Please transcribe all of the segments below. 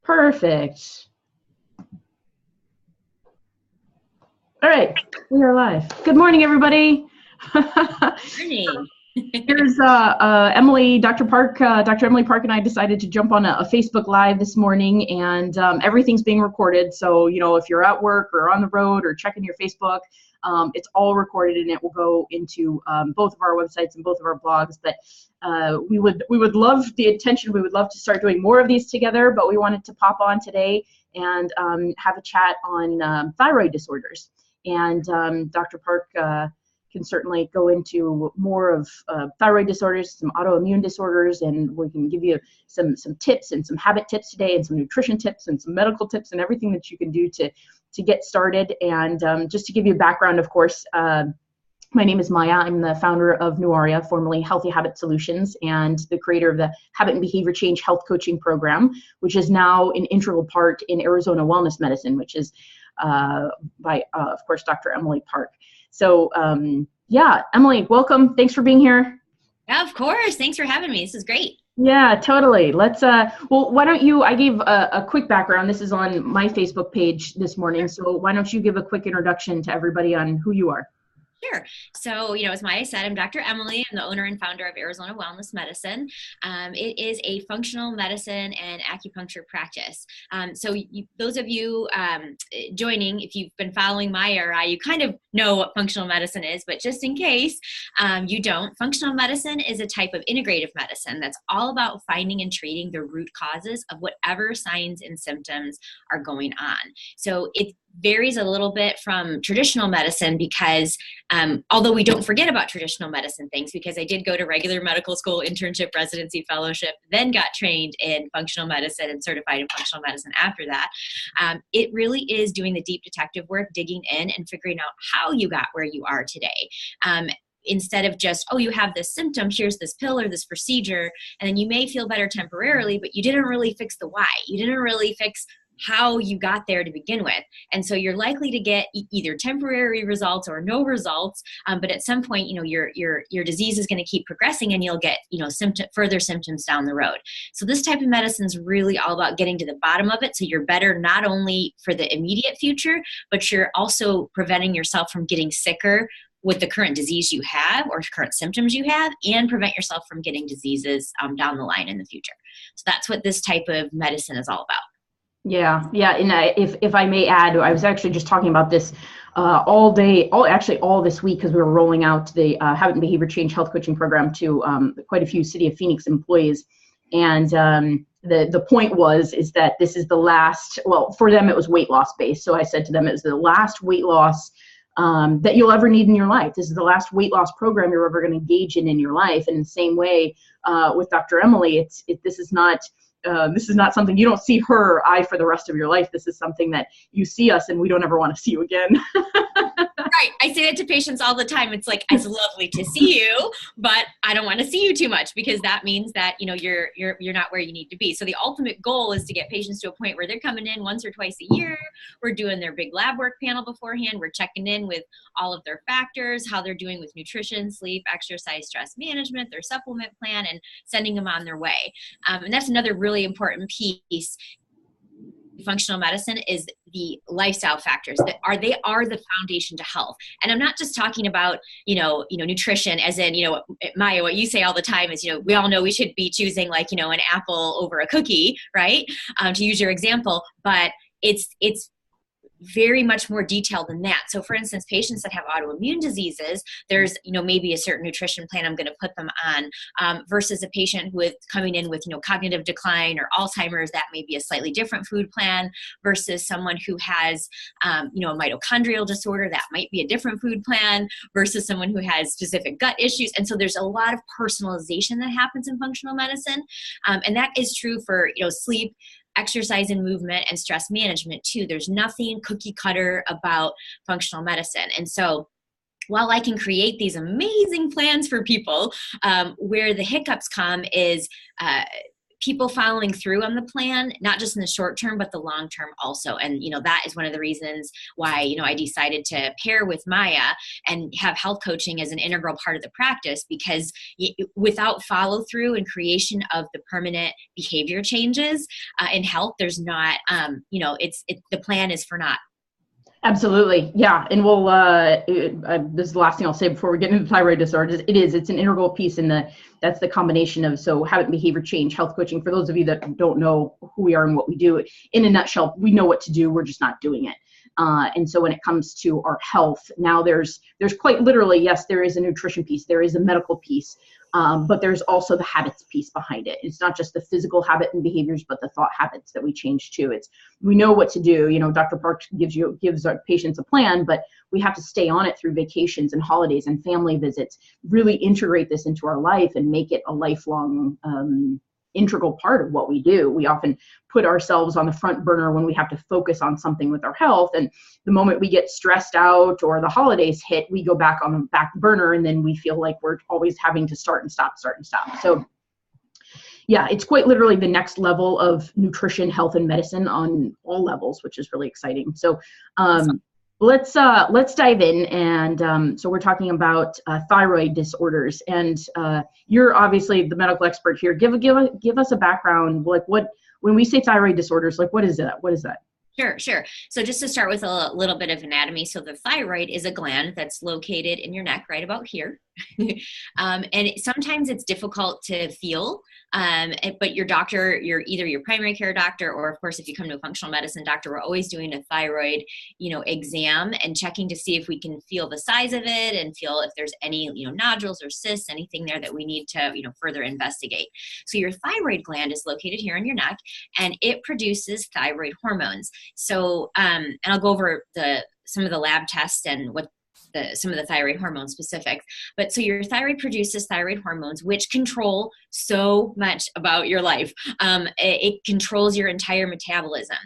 Perfect. All right, we are live. Good morning, everybody. Morning. Here's Emily, Dr. Parke, Dr. Emily Parke and I decided to jump on a Facebook Live this morning, and everything's being recorded. So, you know, if you're at work or on the road or checking your Facebook, it's all recorded and it will go into both of our websites and both of our blogs. But we would love the attention. We would love to start doing more of these together, but we wanted to pop on today and have a chat on thyroid disorders. And Dr. Parke can certainly go into more of thyroid disorders, some autoimmune disorders, and we can give you some tips and some habit tips today, and some nutrition tips and some medical tips and everything that you can do to get started. And just to give you a background, of course, my name is Maya. I'm the founder of Nuaria, formerly Healthy Habit Solutions, and the creator of the Habit and Behavior Change Health Coaching Program, which is now an integral part in Arizona Wellness Medicine, which is by, of course, Dr. Emily Parke. So, yeah, Emily, welcome. Thanks for being here. Yeah, of course. Thanks for having me. This is great. Yeah, totally. Let's, well, why don't you, I gave a quick background. This is on my Facebook page this morning. So why don't you give a quick introduction to everybody on who you are? Sure. So, as Maya said, I'm Dr. Emily. I'm the owner and founder of Arizona Wellness Medicine. It is a functional medicine and acupuncture practice. So those of you joining, if you've been following Maya or I, you kind of know what functional medicine is, but just in case you don't, functional medicine is a type of integrative medicine that's all about finding and treating the root causes of whatever signs and symptoms are going on. So it varies a little bit from traditional medicine because although we don't forget about traditional medicine things, because I did go to regular medical school, internship, residency, fellowship, then got trained in functional medicine and certified in functional medicine after that. It really is doing the deep detective work, digging in and figuring out how you got where you are today. Instead of just, oh, you have this symptom, here's this pill or this procedure, and then you may feel better temporarily, but you didn't really fix the why. You didn't really fix how you got there to begin with. And so you're likely to get either temporary results or no results. But at some point, your disease is going to keep progressing and you'll get, further symptoms down the road. So this type of medicine is really all about getting to the bottom of it. So you're better not only for the immediate future, but you're also preventing yourself from getting sicker with the current disease you have or current symptoms you have, and prevent yourself from getting diseases down the line in the future. So that's what this type of medicine is all about. Yeah. And if I may add, I was actually just talking about this all this week, because we were rolling out the Habit and Behavior Change Health Coaching Program to quite a few City of Phoenix employees. And the point is that this is the last, well, for them it was weight loss based. So I said to them, it was the last weight loss that you'll ever need in your life. This is the last weight loss program you're ever going to engage in your life. And in the same way with Dr. Emily, this is not something you don't see her or I for the rest of your life. This is something that you see us and we don't ever want to see you again. Right. I say that to patients all the time. It's like, it's lovely to see you, but I don't want to see you too much, because that means that, you're not where you need to be. So the ultimate goal is to get patients to a point where they're coming in once or twice a year. We're doing their big lab work panel beforehand. We're checking in with all of their factors, how they're doing with nutrition, sleep, exercise, stress management, their supplement plan, and sending them on their way. And that's another really important piece. Functional medicine is the lifestyle factors that are the foundation to health. And I'm not just talking about, nutrition as in, Maya, what you say all the time is, we all know we should be choosing like, an apple over a cookie, right? To use your example, but it's very much more detailed than that. So for instance, patients that have autoimmune diseases, there's, maybe a certain nutrition plan I'm going to put them on, versus a patient who is coming in with, cognitive decline or Alzheimer's, that may be a slightly different food plan, versus someone who has, a mitochondrial disorder, that might be a different food plan, versus someone who has specific gut issues. And so there's a lot of personalization that happens in functional medicine. And that is true for, sleep, exercise and movement, and stress management too. There's nothing cookie cutter about functional medicine. And so while I can create these amazing plans for people, where the hiccups come is people following through on the plan, not just in the short term, but the long term also. And, that is one of the reasons why, I decided to pair with Maya and have health coaching as an integral part of the practice, because without follow through and creation of the permanent behavior changes in health, there's not, the plan is for naught. Absolutely. Yeah. And we'll, this is the last thing I'll say before we get into thyroid disorders. It's an integral piece that's the combination of, so habit and behavior change, health coaching. For those of you that don't know who we are and what we do, in a nutshell, we know what to do. We're just not doing it. And so when it comes to our health, now there's quite literally, yes, there is a nutrition piece, there is a medical piece, but there's also the habits piece behind it. It's not just the physical habit and behaviors, but the thought habits that we change too. We know what to do. Dr. Park gives our patients a plan, but we have to stay on it through vacations and holidays and family visits, really integrate this into our life and make it a lifelong integral part of what we do. We often put ourselves on the front burner when we have to focus on something with our health. And the moment we get stressed out or the holidays hit, we go back on the back burner, and then we feel like we're always having to start and stop. So yeah, it's quite literally the next level of nutrition, health, and medicine on all levels, which is really exciting. So let's dive in. And so we're talking about thyroid disorders, and you're obviously the medical expert here. Give us a background, like when we say thyroid disorders, like what is that? Sure. So just to start with a little bit of anatomy. So the thyroid is a gland that's located in your neck, right about here. And sometimes it's difficult to feel, but your doctor, either your primary care doctor, or of course, if you come to a functional medicine doctor, we're always doing a thyroid, exam and checking to see if we can feel the size of it and feel if there's any, nodules or cysts, anything there that we need to, further investigate. So your thyroid gland is located here in your neck, and it produces thyroid hormones. So, and I'll go over some of the lab tests and what some of the thyroid hormone specifics. But so your thyroid produces thyroid hormones, which control so much about your life. It controls your entire metabolism.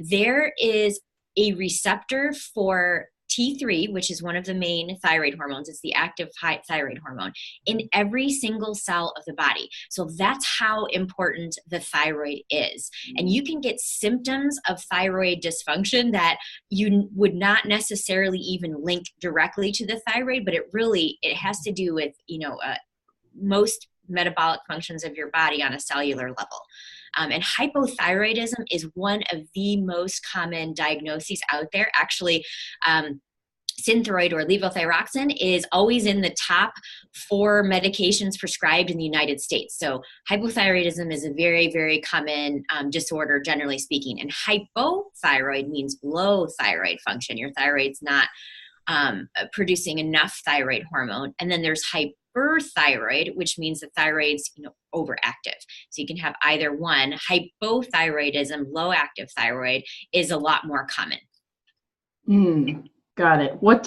There is a receptor for T3, which is one of the main thyroid hormones. It's the active thyroid hormone in every single cell of the body. So that's how important the thyroid is. And you can get symptoms of thyroid dysfunction that you would not necessarily even link directly to the thyroid, but it has to do with, most metabolic functions of your body on a cellular level. And hypothyroidism is one of the most common diagnoses out there. Actually, Synthroid or levothyroxine is always in the top 4 medications prescribed in the United States. So hypothyroidism is a very, very common disorder, generally speaking. And hypothyroid means low thyroid function. Your thyroid's not producing enough thyroid hormone. And then there's hyperthyroid, which means the thyroid's overactive. So you can have either one. Hypothyroidism, low active thyroid, is a lot more common. Got it. Why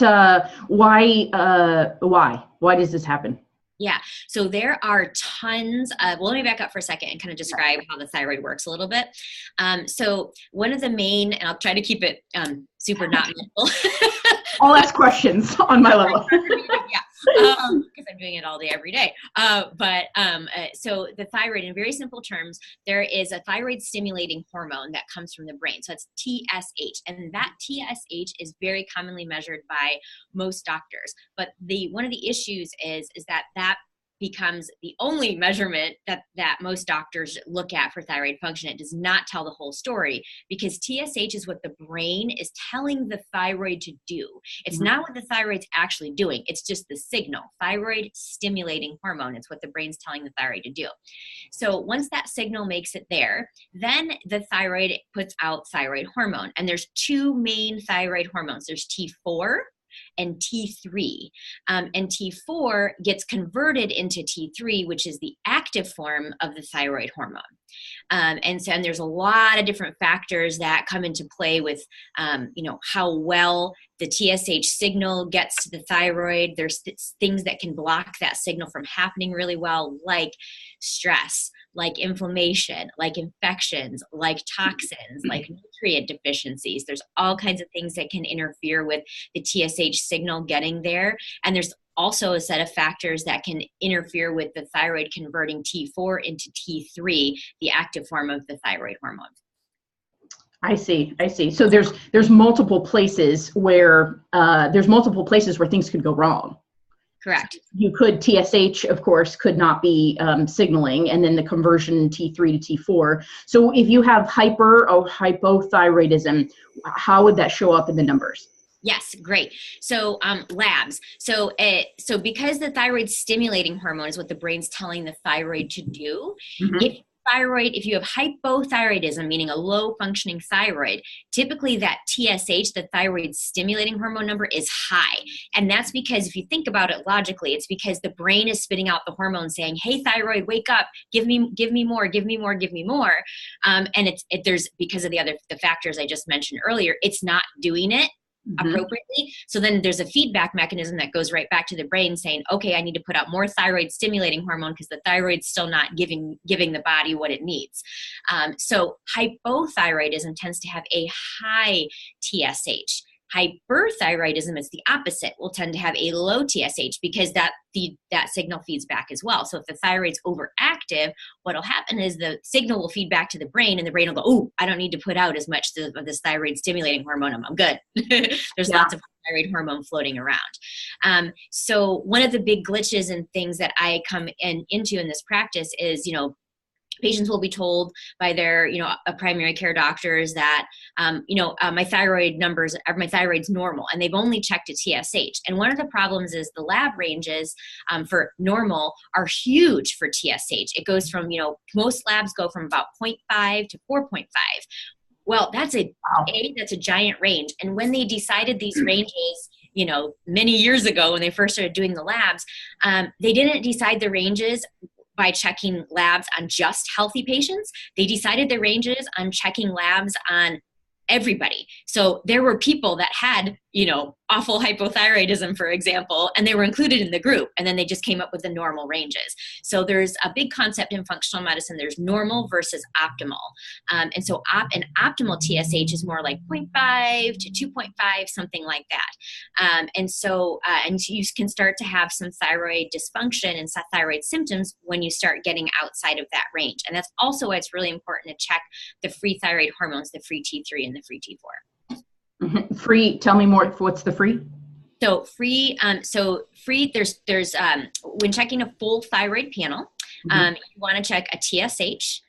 does this happen? Yeah. So there are tons of, let me back up for a second and kind of describe how the thyroid works a little bit. So one of the main, and I'll try to keep it super not mental. I'll ask questions on my level. Yeah. Because I'm doing it all day, every day. So the thyroid, in very simple terms, there is a thyroid stimulating hormone that comes from the brain. So it's TSH, and that TSH is very commonly measured by most doctors. But one of the issues is that becomes the only measurement that most doctors look at for thyroid function. It does not tell the whole story, because TSH is what the brain is telling the thyroid to do. It's not what the thyroid's actually doing. It's just the signal. Thyroid stimulating hormone. It's what the brain's telling the thyroid to do. So once that signal makes it there, then the thyroid puts out thyroid hormone. And there's 2 main thyroid hormones. There's T4 and T3. And T4 gets converted into T3, which is the active form of the thyroid hormone. And there's a lot of different factors that come into play with, how well the TSH signal gets to the thyroid. There's things that can block that signal from happening really well, like stress, like inflammation, like infections, like toxins, like nutrient deficiencies. There's all kinds of things that can interfere with the TSH signal getting there. And there's also a set of factors that can interfere with the thyroid converting T4 into T3, the active form of the thyroid hormone. I see. So there's multiple places where things could go wrong. Correct. You could, TSH, of course, could not be signaling, and then the conversion T3 to T4. So if you have hyper or hypothyroidism, how would that show up in the numbers? Yes, great. So labs. So because the thyroid stimulating hormone is what the brain's telling the thyroid to do, if you have hypothyroidism, meaning a low functioning thyroid, typically that TSH, the thyroid stimulating hormone number, is high. And that's because if you think about it logically, it's because the brain is spitting out the hormone saying, hey, thyroid, wake up, give me more. And there's, because of the factors I just mentioned earlier, it's not doing it appropriately. So then there's a feedback mechanism that goes right back to the brain saying, okay, I need to put out more thyroid stimulating hormone because the thyroid's still not giving the body what it needs. So hypothyroidism tends to have a high TSH. Hyperthyroidism is the opposite. Will tend to have a low TSH because that signal feeds back as well. So if the thyroid's overactive, what'll happen is the signal will feed back to the brain, and the brain will go, oh, I don't need to put out as much of this thyroid stimulating hormone. I'm good. There's lots of thyroid hormone floating around. So one of the big glitches and things that I come into in this practice is, patients will be told by their, primary care doctors that, my thyroid's normal, and they've only checked a TSH. And one of the problems is the lab ranges for normal are huge for TSH. It goes from, most labs go from about 0.5 to 4.5. Well, that's a giant range. And when they decided these ranges, many years ago when they first started doing the labs, they didn't decide the ranges by checking labs on just healthy patients. They decided the ranges on checking labs on everybody. So there were people that had, awful hypothyroidism, for example, and they were included in the group. And then they just came up with the normal ranges. So there's a big concept in functional medicine. There's normal versus optimal. And so an optimal TSH is more like 0.5 to 2.5, something like that. And you can start to have some thyroid dysfunction and thyroid symptoms when you start getting outside of that range. And that's also why it's really important to check the free thyroid hormones, the free T3 and the free T4. Free, tell me more. What's the free? So free, there's when checking a full thyroid panel, you want to check a TSH,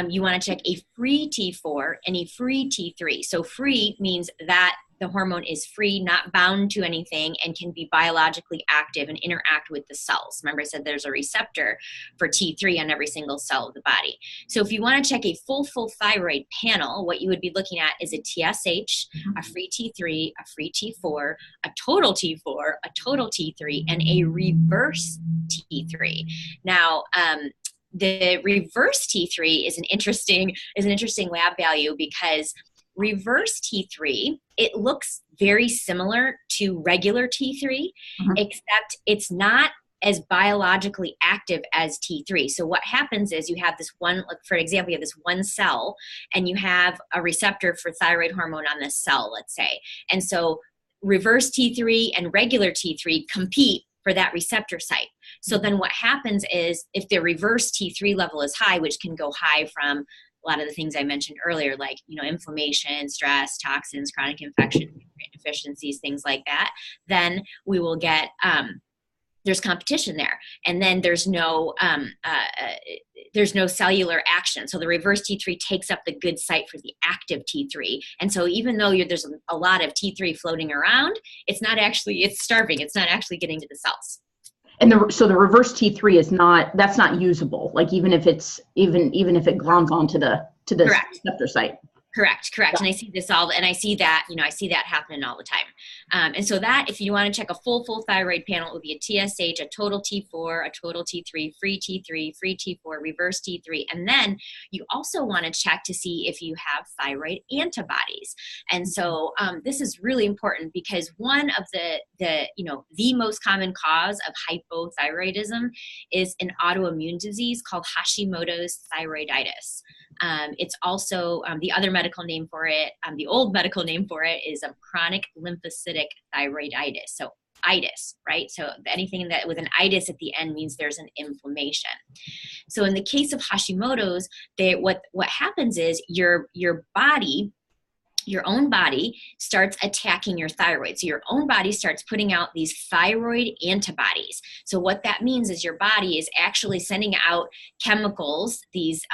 you want to check a free T4 and a free T3. So free means that the hormone is free, not bound to anything, and can be biologically active and interact with the cells. Remember I said there's a receptor for T3 on every single cell of the body. So if you want to check a full thyroid panel, what you would be looking at is a TSH, a free T3, a free T4, a total T4, a total T3, and a reverse T3. Now, the reverse T3 is an interesting lab value because reverse T3, it looks very similar to regular T3, except it's not as biologically active as T3. So what happens is you have this one, for example, you have this one cell and you have a receptor for thyroid hormone on this cell, let's say. And so reverse T3 and regular T3 compete for that receptor site. So then what happens is if the reverse T3 level is high, which can go high from a lot of the things I mentioned earlier, like, inflammation, stress, toxins, chronic infection, nutrient deficiencies, things like that, then we will get, there's competition there. And then there's no cellular action. So the reverse T3 takes up the good site for the active T3. And so even though there's a lot of T3 floating around, it's starving. It's not actually getting to the cells. And so the reverse T3 that's not usable. Like even if it gloms onto the receptor site. Correct. Yeah. And I see this I see that happening all the time. And so that, if you want to check a full thyroid panel, it would be a TSH, a total T4, a total T3, free T4, reverse T3. And then you also want to check to see if you have thyroid antibodies. And so this is really important because one of the most common cause of hypothyroidism is an autoimmune disease called Hashimotos Thyroiditis. It's also the other medical name for it, the old medical name for it is chronic lymphocytic thyroiditis. So itis, right? So anything that with an itis at the end means there's an inflammation. So in the case of Hashimoto's, what happens is your body, your own body starts attacking your thyroid. So your own body starts putting out these thyroid antibodies. So what that means is your body is actually sending out chemicals, these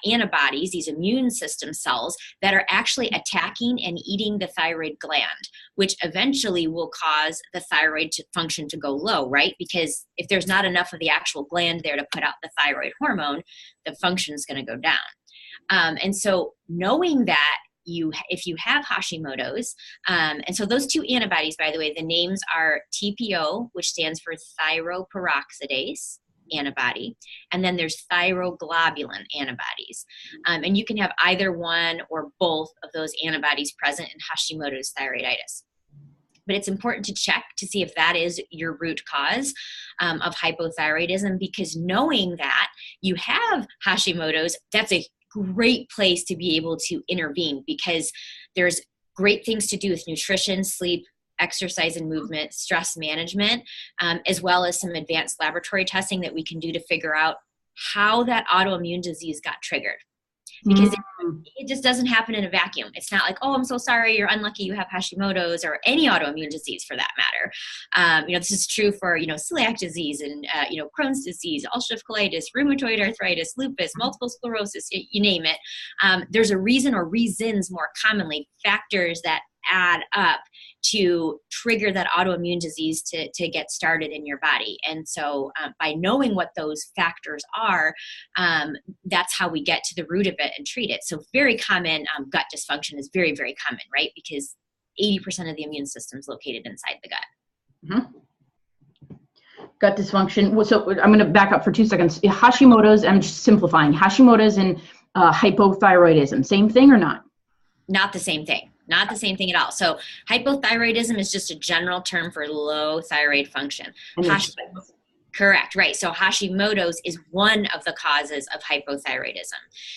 antibodies, these immune system cells that are actually attacking and eating the thyroid gland, which eventually will cause the thyroid function to go low, right? Because if there's not enough of the actual gland there to put out the thyroid hormone, the function is going to go down. And so knowing that, if you have Hashimoto's, and so those two antibodies, by the way, the names are TPO, which stands for thyroperoxidase antibody, and then there's thyroglobulin antibodies. And you can have either one or both of those antibodies present in Hashimoto's thyroiditis. But it's important to check to see if that is your root cause of hypothyroidism, because knowing that you have Hashimoto's, that's a great place to be able to intervene, because there's great things to do with nutrition, sleep, exercise and movement, stress management, as well as some advanced laboratory testing that we can do to figure out how that autoimmune disease got triggered. Because it just doesn't happen in a vacuum. It's not like, oh, I'm so sorry, you're unlucky, you have Hashimoto's, or any autoimmune disease for that matter. This is true for, celiac disease and, Crohn's disease, ulcerative colitis, rheumatoid arthritis, lupus, multiple sclerosis, you name it. There's a reason, or reasons more commonly, factors that add up to trigger that autoimmune disease to get started in your body. And so by knowing what those factors are, that's how we get to the root of it and treat it. So very common gut dysfunction is very, very common, right? Because 80% of the immune system is located inside the gut. Mm-hmm. Gut dysfunction. So I'm going to back up for 2 seconds. Hashimoto's, I'm just simplifying. Hashimoto's and hypothyroidism, same thing or not? Not the same thing. Not the same thing at all. So hypothyroidism is just a general term for low thyroid function. Correct, right. So Hashimoto's is one of the causes of hypothyroidism.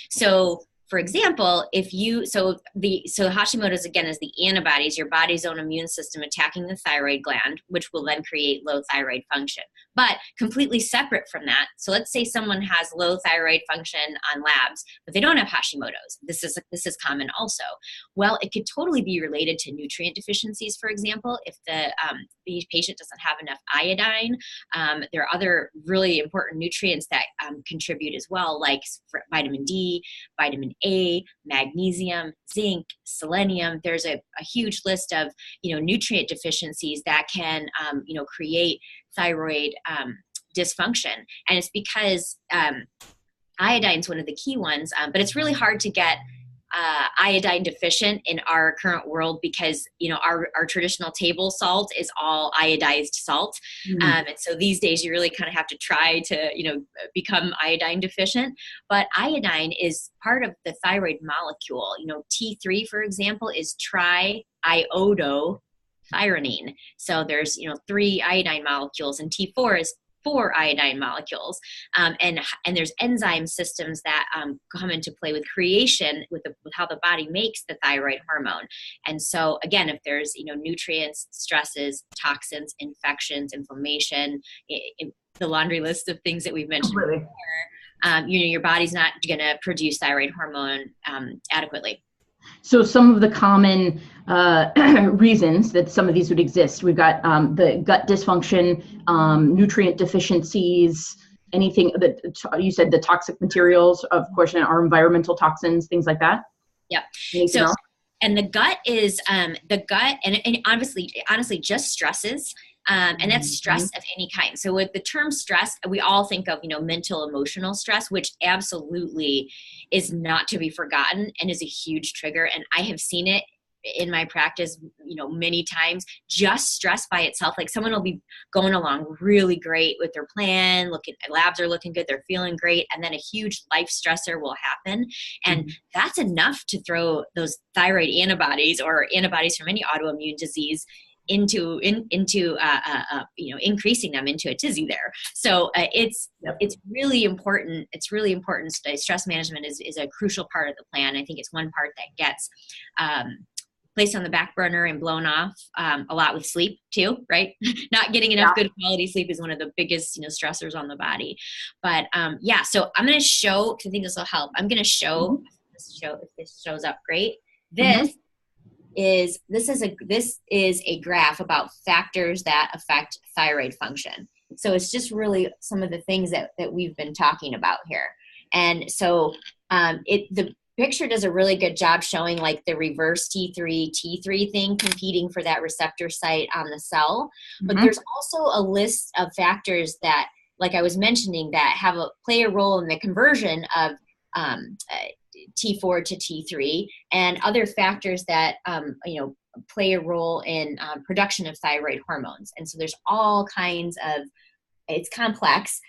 So for example, so Hashimoto's again is the antibodies, your body's own immune system attacking the thyroid gland, which will then create low thyroid function. But completely separate from that, so let's say someone has low thyroid function on labs, but they don't have Hashimoto's. This is common also. Well, it could totally be related to nutrient deficiencies, for example. If the patient doesn't have enough iodine, there are other really important nutrients that contribute as well, like vitamin D, vitamin A, magnesium, zinc, selenium. There's a huge list of nutrient deficiencies that can create thyroid dysfunction, and it's because iodine is one of the key ones, but it's really hard to get iodine deficient in our current world because our traditional table salt is all iodized salt. And so these days you really kind of have to try to become iodine deficient, but iodine is part of the thyroid molecule. T3, for example, is triiodothyronine. So there's 3 iodine molecules, and T4 is 4 iodine molecules, and there's enzyme systems that come into play with creation with how the body makes the thyroid hormone. And so again, if there's nutrients, stresses, toxins, infections, inflammation, the laundry list of things that we've mentioned before, your body's not going to produce thyroid hormone adequately. So some of the common reasons that some of these would exist, we've got the gut dysfunction, nutrient deficiencies, anything that you said, the toxic materials, of course, our environmental toxins, things like that. Yep. Anything else? And the gut is and honestly just stresses. And that's stress of any kind. So with the term stress, we all think of, mental, emotional stress, which absolutely is not to be forgotten and is a huge trigger. And I have seen it in my practice, many times. Just stress by itself, like someone will be going along really great with their plan, labs are looking good, they're feeling great, and then a huge life stressor will happen, and that's enough to throw those thyroid antibodies or antibodies from any autoimmune disease into increasing them into a tizzy there. So it's really important. It's really important. Stress management is a crucial part of the plan. I think it's one part that gets placed on the back burner and blown off a lot with sleep too, right? Not getting enough good quality sleep is one of the biggest, stressors on the body. But yeah, so I'm going to show, because I think this will help. I'm going to show, if this shows up great. This is a graph about factors that affect thyroid function. So it's just really some of the things that we've been talking about here. And so the picture does a really good job showing like the reverse T3 thing competing for that receptor site on the cell. But there's also a list of factors that, like I was mentioning, that play a role in the conversion of T4 to T3, and other factors that play a role in production of thyroid hormones. And so there's all kinds of, it's complex,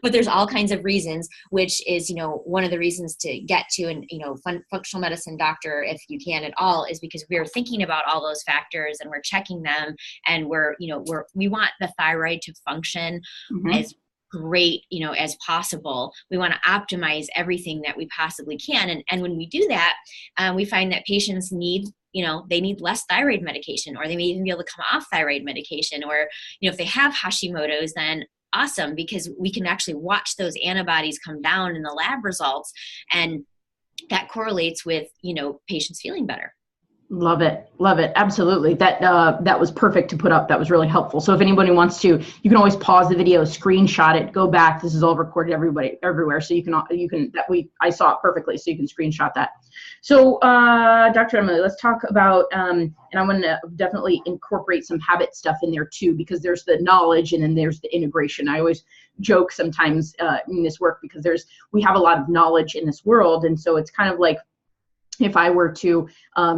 but there's all kinds of reasons, which is, one of the reasons to get to an, functional medicine doctor, if you can at all, is because we're thinking about all those factors and we're checking them, and we want the thyroid to function as great, as possible. We want to optimize everything that we possibly can. And when we do that, we find that patients need, they need less thyroid medication, or they may even be able to come off thyroid medication, or, if they have Hashimoto's, then awesome, because we can actually watch those antibodies come down in the lab results, and that correlates with, patients feeling better. Love it. Absolutely. That was perfect to put up. That was really helpful. So if anybody wants to, you can always pause the video, screenshot it, go back. This is all recorded everywhere. So I saw it perfectly. So you can screenshot that. So, Dr. Emily, let's talk about, and I want to definitely incorporate some habit stuff in there too, because there's the knowledge and then there's the integration. I always joke sometimes in this work, because we have a lot of knowledge in this world. And so it's kind of like, if I were to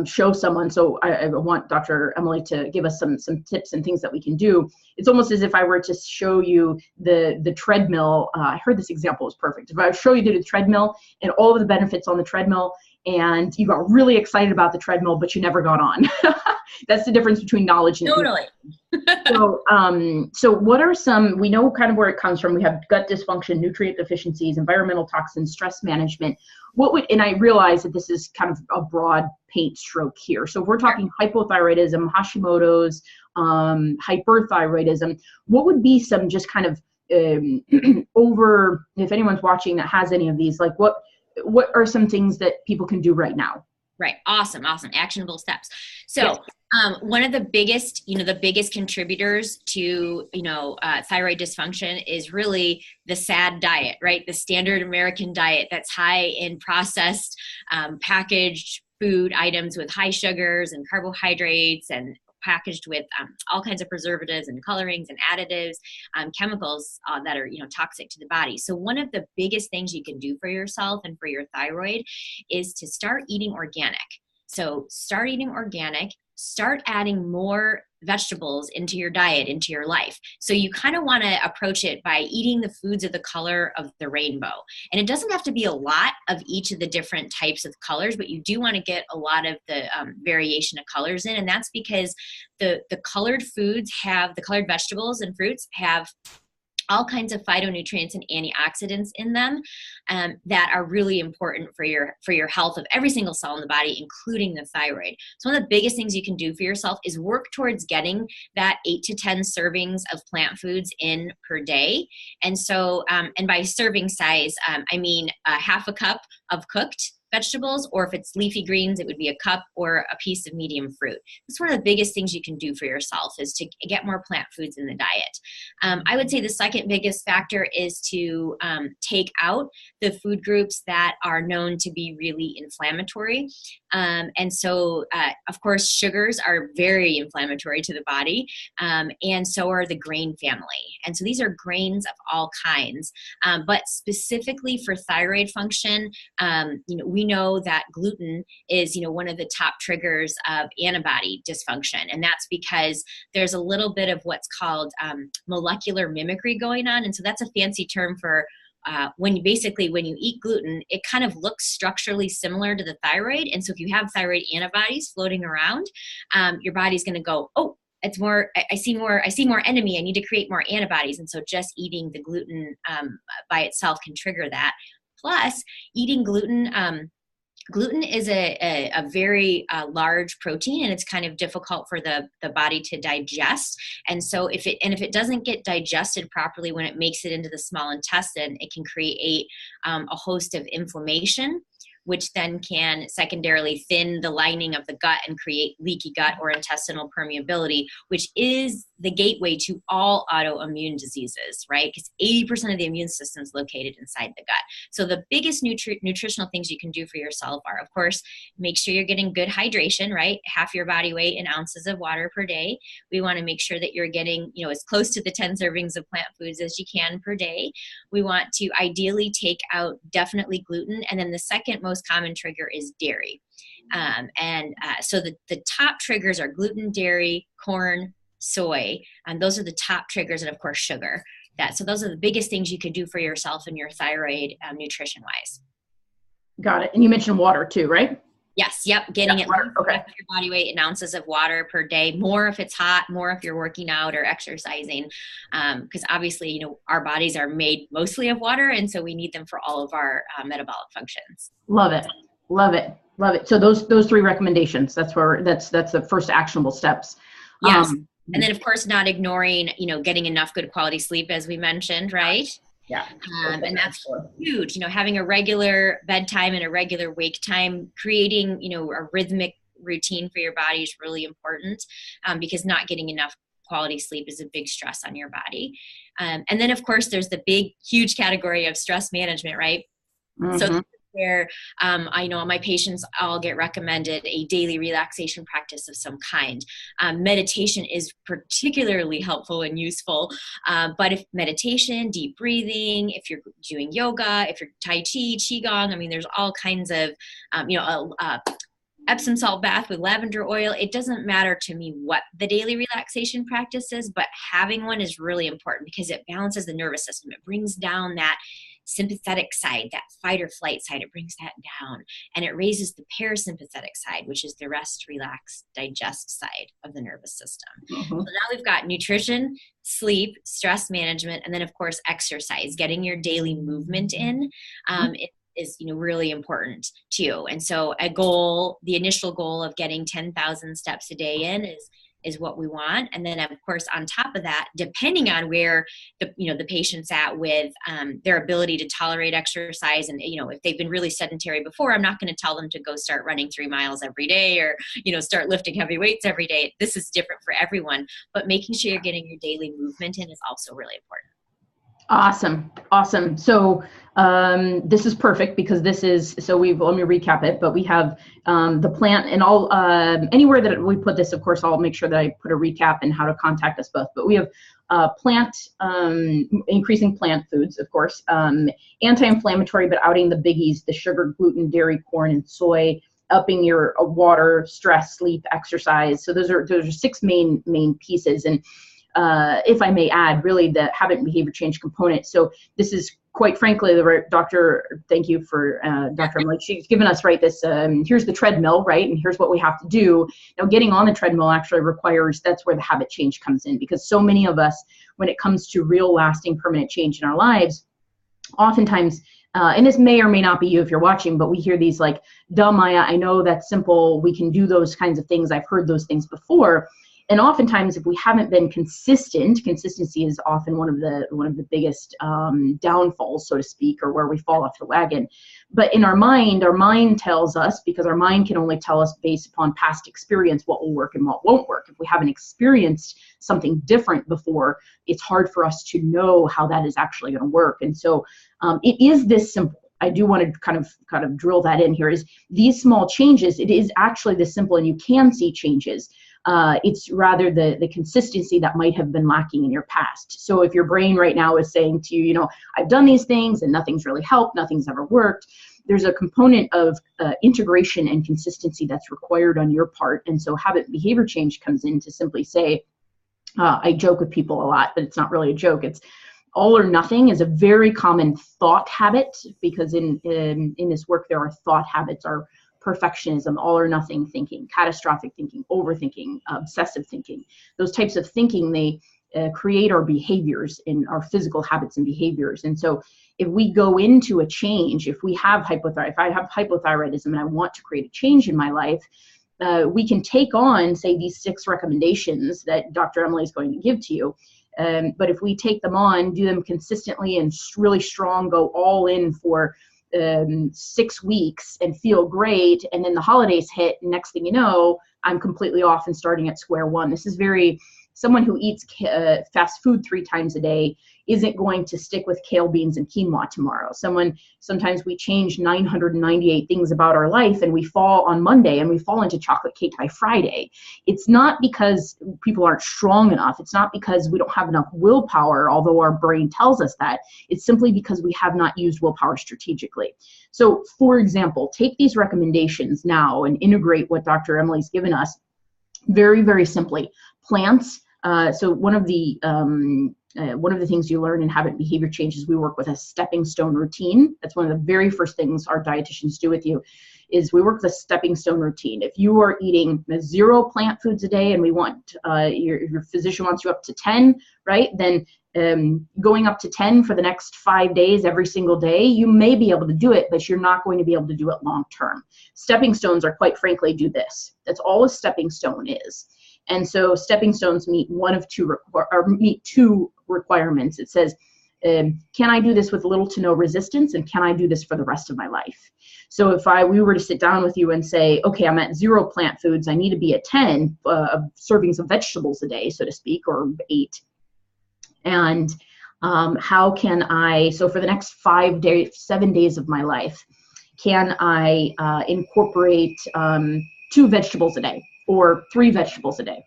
show someone, so I want Dr. Emily to give us some tips and things that we can do. It's almost as if I were to show you the treadmill. I heard this example is perfect. If I show you the treadmill and all of the benefits on the treadmill, and you got really excited about the treadmill, but you never got on. That's the difference between knowledge and totally. So what are some, we know kind of where it comes from. We have gut dysfunction, nutrient deficiencies, environmental toxins, stress management. And I realize that this is kind of a broad paint stroke here. So if we're talking hypothyroidism, Hashimoto's, hyperthyroidism, what would be some just kind of if anyone's watching that has any of these, like what are some things that people can do right now? Right. Awesome. Actionable steps. So one of the biggest contributors to, thyroid dysfunction is really the SAD diet, right? The standard American diet that's high in processed, packaged food items with high sugars and carbohydrates, and packaged with all kinds of preservatives and colorings and additives, chemicals that are, toxic to the body. So one of the biggest things you can do for yourself and for your thyroid is to start eating organic. So start eating organic, start adding more vegetables into your diet, into your life. So you kind of want to approach it by eating the foods of the color of the rainbow. And it doesn't have to be a lot of each of the different types of colors, but you do want to get a lot of the variation of colors in. And that's because the colored vegetables and fruits have all kinds of phytonutrients and antioxidants in them that are really important for your health of every single cell in the body, including the thyroid. So one of the biggest things you can do for yourself is work towards getting that 8 to 10 servings of plant foods in per day. And so, and by serving size, I mean half a cup of cooked vegetables, or if it's leafy greens, it would be a cup or a piece of medium fruit. That's one of the biggest things you can do for yourself, is to get more plant foods in the diet. I would say the second biggest factor is to take out the food groups that are known to be really inflammatory. And so, of course, sugars are very inflammatory to the body, and so are the grain family. And so these are grains of all kinds, but specifically for thyroid function, we know that gluten is, one of the top triggers of antibody dysfunction. And that's because there's a little bit of what's called molecular mimicry going on. And so that's a fancy term for when you eat gluten, it kind of looks structurally similar to the thyroid. And so if you have thyroid antibodies floating around, your body's going to go, oh, it's more, I see more enemy. I need to create more antibodies. And so just eating the gluten by itself can trigger that. Plus, eating gluten Gluten is a very large protein, and it's kind of difficult for the body to digest. And so if it doesn't get digested properly when it makes it into the small intestine, it can create a host of inflammation, which then can secondarily thin the lining of the gut and create leaky gut or intestinal permeability, which is the gateway to all autoimmune diseases, right? Because 80% of the immune system is located inside the gut. So the biggest nutritional things you can do for yourself are, of course, make sure you're getting good hydration, right? Half your body weight in ounces of water per day. We want to make sure that you're getting, as close to the 10 servings of plant foods as you can per day. We want to ideally take out definitely gluten. And then the second most common trigger is dairy. So the top triggers are gluten, dairy, corn, soy, and those are the top triggers, and of course sugar. So those are the biggest things you could do for yourself and your thyroid nutrition wise. Got it. And you mentioned water too, right? Yes. Yep. Getting water. Okay. Your body weight in ounces of water per day, more if it's hot, more if you're working out or exercising. Because obviously, our bodies are made mostly of water. And so we need them for all of our metabolic functions. Love it. Love it. Love it. So those three recommendations, that's the first actionable steps. Yes. And then of course, not ignoring, getting enough good quality sleep, as we mentioned, right? Yeah. And that's huge, having a regular bedtime and a regular wake time, creating, a rhythmic routine for your body is really important, because not getting enough quality sleep is a big stress on your body. And then of course, there's the big, huge category of stress management, right? Mm-hmm. So where I know my patients all get recommended a daily relaxation practice of some kind. Meditation is particularly helpful and useful, but if meditation, deep breathing, if you're doing yoga, if you're Tai Chi, Qigong, there's all kinds of, Epsom salt bath with lavender oil. It doesn't matter to me what the daily relaxation practice is, but having one is really important because it balances the nervous system. It brings down that sympathetic side, that fight or flight side, it brings that down, and it raises the parasympathetic side, which is the rest, relax, digest side of the nervous system. Mm-hmm. So now we've got nutrition, sleep, stress management, and then of course exercise. Getting your daily movement in it is really important too. And so the initial goal of getting 10,000 steps a day in is what we want. And then of course, on top of that, depending on where the patient's at with their ability to tolerate exercise, and if they've been really sedentary before, I'm not going to tell them to go start running 3 miles every day or start lifting heavy weights every day. This is different for everyone, but making sure you're getting your daily movement in is also really important. Awesome. So this is perfect because let me recap it, but we have the plant and all, anywhere that we put this, of course, I'll make sure that I put a recap and how to contact us both, but we have plant, increasing plant foods, of course, anti-inflammatory, but outing the biggies, the sugar, gluten, dairy, corn, and soy, upping your water, stress, sleep, exercise. So those are 6 main pieces. And if I may add, really the habit and behavior change component. So this is quite frankly, thank you for Dr. Emily. She's given us, right, this, here's the treadmill, right, and here's what we have to do. Now, getting on the treadmill actually that's where the habit change comes in, because so many of us, when it comes to real lasting permanent change in our lives, oftentimes, and this may or may not be you if you're watching, but we hear these like, duh, Maya, I know that's simple, we can do those kinds of things, I've heard those things before. And oftentimes, if we haven't been consistent, consistency is often one of the biggest downfalls, so to speak, or where we fall off the wagon. But in our mind tells us, because our mind can only tell us based upon past experience what will work and what won't work. If we haven't experienced something different before, it's hard for us to know how that is actually going to work. And so it is this simple. I do want to kind of drill that in here, is these small changes, it is actually this simple, and you can see changes. It's rather the consistency that might have been lacking in your past. So if your brain right now is saying to you, I've done these things and nothing's really helped, nothing's ever worked, there's a component of integration and consistency that's required on your part. And so habit and behavior change comes in to simply say, I joke with people a lot, but it's not really a joke. It's all or nothing is a very common thought habit, because in this work there are thought habits, are perfectionism, all or nothing thinking, catastrophic thinking, overthinking, obsessive thinking. Those types of thinking, create our behaviors in our physical habits and behaviors. And so if we go into a change, if I have hypothyroidism and I want to create a change in my life, we can take on, say, these 6 recommendations that Dr. Emily is going to give to you. But if we take them on, do them consistently and really strong, go all in for 6 weeks and feel great, and then the holidays hit, and next thing you know, I'm completely off and starting at square one. This is someone who eats fast food 3 times a day isn't going to stick with kale, beans, and quinoa tomorrow. Sometimes we change 998 things about our life, and we fall on Monday and we fall into chocolate cake by Friday. It's not because people aren't strong enough. It's not because we don't have enough willpower, although our brain tells us that. It's simply because we have not used willpower strategically. So, for example, take these recommendations now and integrate what Dr. Emily's given us very, very simply. Plants. So one of the things you learn in habit and behavior changes, we work with a stepping stone routine. That's one of the very first things our dietitians do with you, is we work with a stepping stone routine. If you are eating 0 plant foods a day, and we want your physician wants you up to 10, right? Then going up to 10 for the next 5 days, every single day, you may be able to do it, but you're not going to be able to do it long term. Stepping stones are, quite frankly, do this. That's all a stepping stone is. And so stepping stones meet two requirements. It says, can I do this with little to no resistance, and can I do this for the rest of my life? So if we were to sit down with you and say, okay, I'm at 0 plant foods, I need to be at 10 servings of vegetables a day, so to speak, or 8. And how can I, so for the next 7 days of my life, can I incorporate 2 vegetables a day or 3 vegetables a day?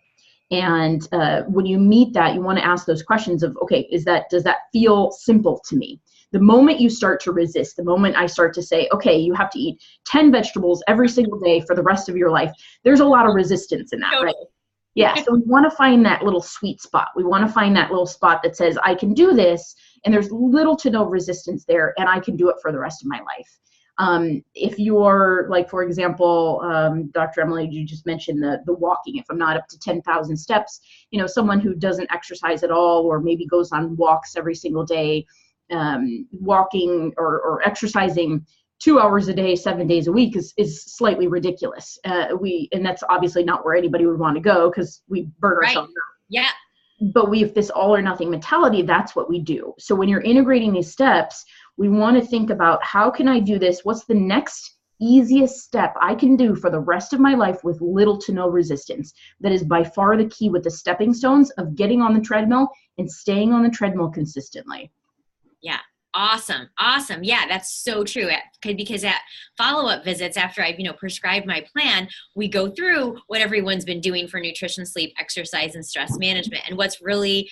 And when you meet that, you want to ask those questions of, okay, does that feel simple to me? The moment you start to resist, the moment I start to say, okay, you have to eat 10 vegetables every single day for the rest of your life, there's a lot of resistance in that, Totally. right? Yeah, so we want to find that little sweet spot. We want to find that little spot that says, I can do this, and there's little to no resistance there, and I can do it for the rest of my life. If you're, like, for example, Dr. Emily, you just mentioned the walking. If I'm not up to 10,000 steps, someone who doesn't exercise at all, or maybe goes on walks every single day, walking or exercising 2 hours a day, 7 days a week is slightly ridiculous. And that's obviously not where anybody would want to go, because we burn ourselves out. Yeah. But if this all or nothing mentality, that's what we do. So when you're integrating these steps, we want to think about, how can I do this? What's the next easiest step I can do for the rest of my life with little to no resistance? That is by far the key with the stepping stones of getting on the treadmill and staying on the treadmill consistently. Yeah. Awesome. Yeah, that's so true. Because at follow-up visits, after I've, prescribed my plan, we go through what everyone's been doing for nutrition, sleep, exercise, and stress management. And what's really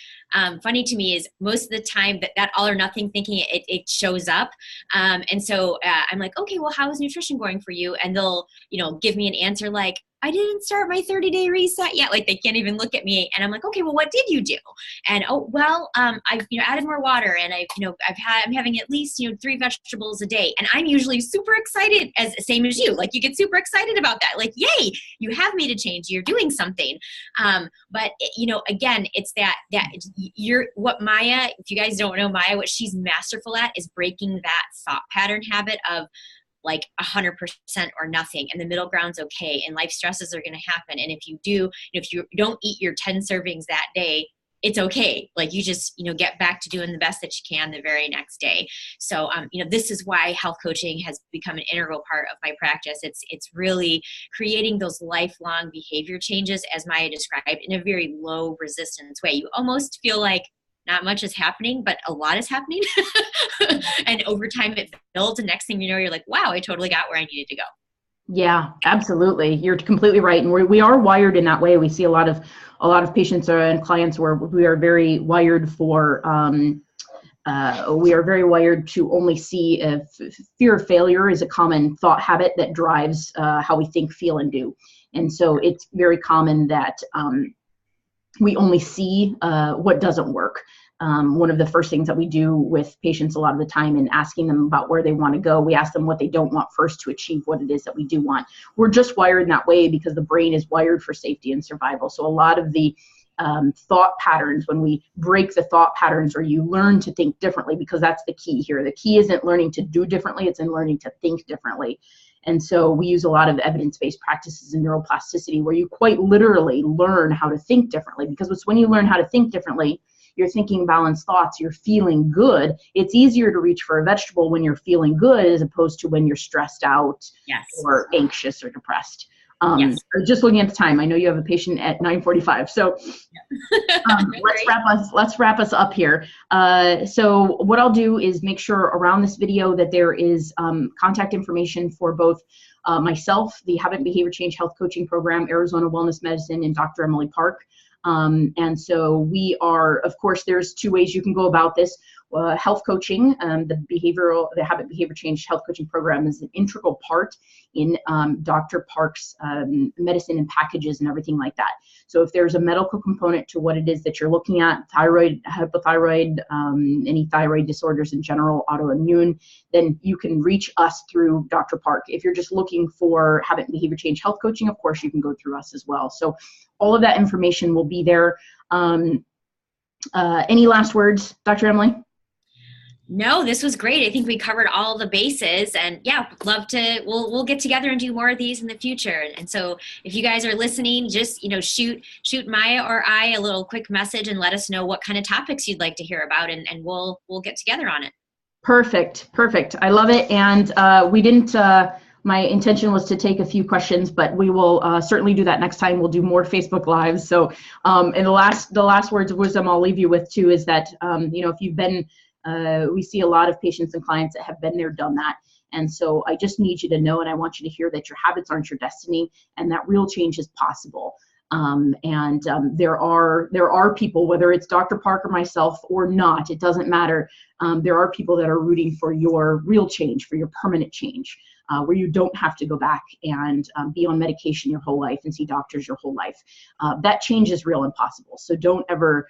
funny to me is most of the time that all or nothing thinking, it shows up. And so I'm like, okay, well, how is nutrition going for you? And they'll, give me an answer like, I didn't start my 30-day reset yet. Like, they can't even look at me. And I'm like, okay, well, what did you do? And, I've, added more water, and I'm having at least, 3 vegetables a day. And I'm usually super excited, same as you. Like, you get super excited about that. Like, yay, you have made a change. You're doing something. But again, it's that what Maya, if you guys don't know Maya, what she's masterful at is breaking that thought pattern habit of like 100% or nothing, and the middle ground's okay, and life stresses are going to happen. And if you don't eat your 10 servings that day, it's okay. Like, you just, get back to doing the best that you can the very next day. So, this is why health coaching has become an integral part of my practice. It's really creating those lifelong behavior changes, as Maya described, in a very low resistance way. You almost feel like not much is happening, but a lot is happening. And over time it builds, and next thing you know, you're like, wow, I totally got where I needed to go. Yeah, absolutely. You're completely right. And we are wired in that way. We see a lot of patients and clients where we are very wired for, we are very wired to only see if fear of failure is a common thought habit that drives how we think, feel, and do. And so it's very common that we only see what doesn't work. One of the first things that we do with patients a lot of the time in asking them about where they want to go, we ask them what they don't want first to achieve what it is that we do want. We're just wired in that way because the brain is wired for safety and survival. So a lot of the thought patterns, when we break the thought patterns, or you learn to think differently, because that's the key here. The key isn't learning to do differently, it's in learning to think differently. And so we use a lot of evidence-based practices in neuroplasticity where you quite literally learn how to think differently, because it's when you learn how to think differently, you're thinking balanced thoughts, you're feeling good. It's easier to reach for a vegetable when you're feeling good as opposed to when you're stressed out, yes, or anxious or depressed. Yes. Just looking at the time, I know you have a patient at 9:45, so let's wrap us up here. So what I'll do is make sure around this video that there is contact information for both myself, the Habit and Behavior Change Health Coaching Program, Arizona Wellness Medicine, and Dr. Emily Parke. And so we are, of course, there's two ways you can go about this. Health coaching, the Habit Behavior Change Health Coaching Program is an integral part in Dr. Parke's medicine and packages and everything like that. So if there's a medical component to what it is that you're looking at, thyroid, hypothyroid, any thyroid disorders in general, autoimmune, then you can reach us through Dr. Parke. If you're just looking for Habit and Behavior Change Health Coaching, of course, you can go through us as well. So all of that information will be there. Any last words, Dr. Emily? No, this was great. I think we covered all the bases, and yeah, love to, we'll get together and do more of these in the future. And so if you guys are listening, just, shoot Maya or I a little quick message and let us know what kind of topics you'd like to hear about, and we'll get together on it. Perfect. I love it. And we didn't, my intention was to take a few questions, but we will certainly do that next time. We'll do more Facebook Lives. So, and the last words of wisdom I'll leave you with too is that, if you've been, we see a lot of patients and clients that have been there, done that. And so I just need you to know, and I want you to hear that your habits aren't your destiny, and that real change is possible. There are people, whether it's Dr. Parke or myself or not, it doesn't matter. There are people that are rooting for your real change, for your permanent change, where you don't have to go back and be on medication your whole life and see doctors your whole life. That change is real and possible. So don't ever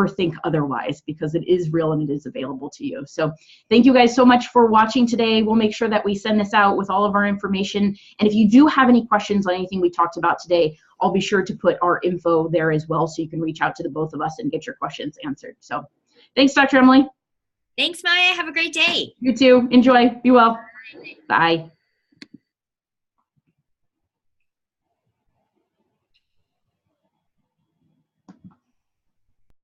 think otherwise, because it is real and it is available to you. So thank you guys so much for watching today. We'll make sure that we send this out with all of our information. And if you do have any questions on anything we talked about today, I'll be sure to put our info there as well, so you can reach out to the both of us and get your questions answered. So thanks, Dr. Emily. Thanks, Maya. Have a great day. You too. Enjoy. Be well. Bye.